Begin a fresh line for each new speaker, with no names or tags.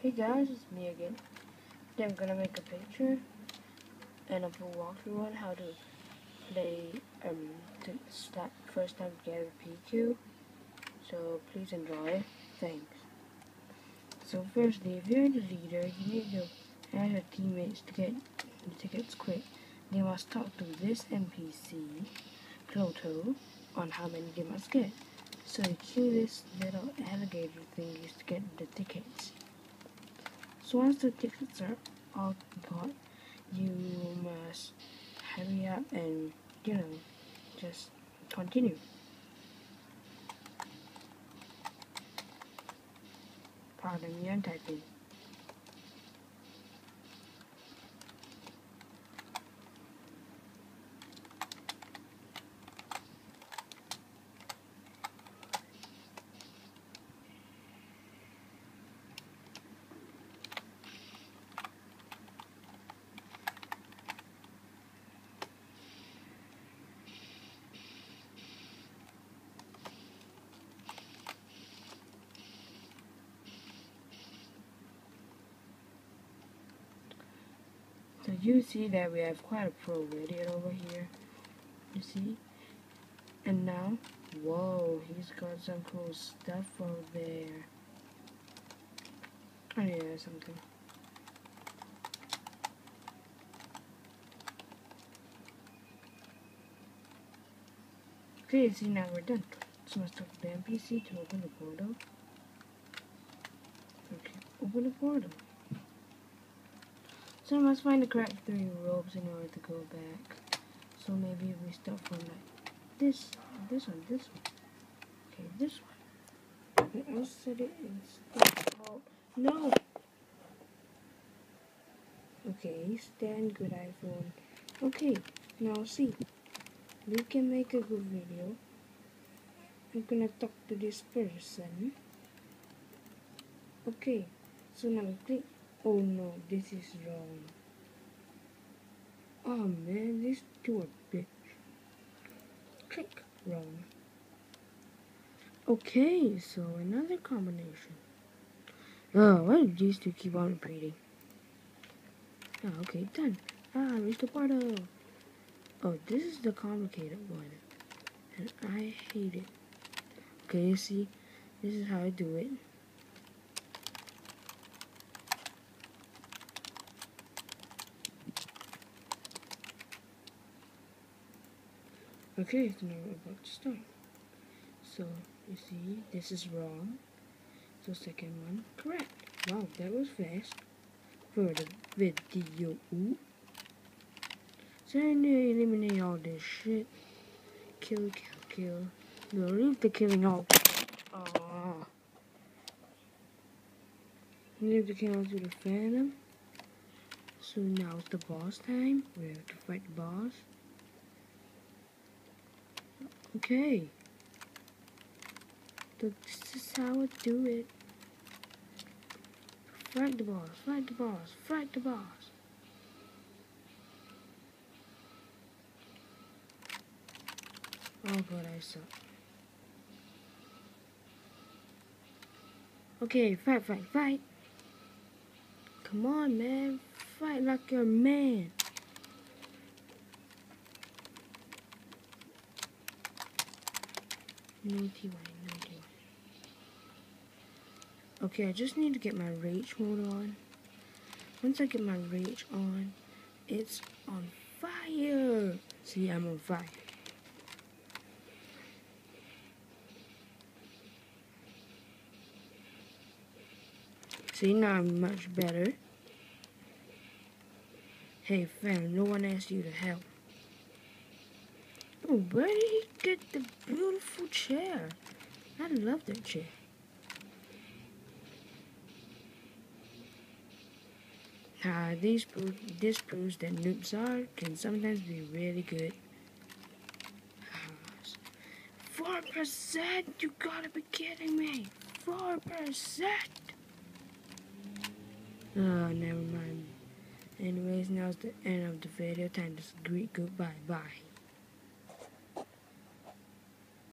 Hey guys, it's me again. Today I'm gonna make a picture and a full walkthrough on how to play to start first time together PQ. So please enjoy. Thanks. So firstly, if you're the leader, you need to ask your teammates to get the tickets quick. They must talk to this NPC, Cloto, on how many they must get. So you kill this little alligator thingies to get the tickets. So once the tickets are all got, you must hurry up and, just continue. Pardon me, I'm typing. So you see that we have quite a pro idiot over here. You see? And now, whoa, he's got some cool stuff over there. Oh yeah, something. Okay, see now we're done. So let's talk to the NPC to open the portal. Okay, open the portal. So I must find the correct 3 ropes in order to go back. So maybe if we start from like this one. Okay, this one. And I'll set it in default. No! Okay, stand good iPhone. Okay, now see. We can make a good video. I'm gonna talk to this person. Okay, so now click. Oh no, this is wrong. Oh man, this two are bitch. Click. Wrong. Okay, so another combination. Oh, why do these two keep on repeating? Oh, okay, done. Ah, reached the portal. Oh, this is the complicated one. And I hate it. Okay, you see, this is how I do it. Okay, so now we're about to start. So, you see, this is wrong. So, second one, correct. Wow, that was fast. For the video. So, I need to eliminate all this shit. Kill. No, leave the killing all. Leave the killing to the Phantom. So, now it's the boss time. We have to fight the boss. Okay. This is how I do it. Fight the boss. Oh god, I suck. Okay, fight. Come on, man. Fight like you're a man. No TY. Okay, I just need to get my rage mode on. Once I get my rage on, it's on fire. See, I'm on fire. See, now I'm much better. Hey, fam, no one asked you to help. Oh, where did he get the beautiful chair? I love that chair. This proves that noobs can sometimes be really good. 4%? You gotta be kidding me! 4%! Oh, never mind. Anyways, now's the end of the video. Time to greet goodbye. Bye.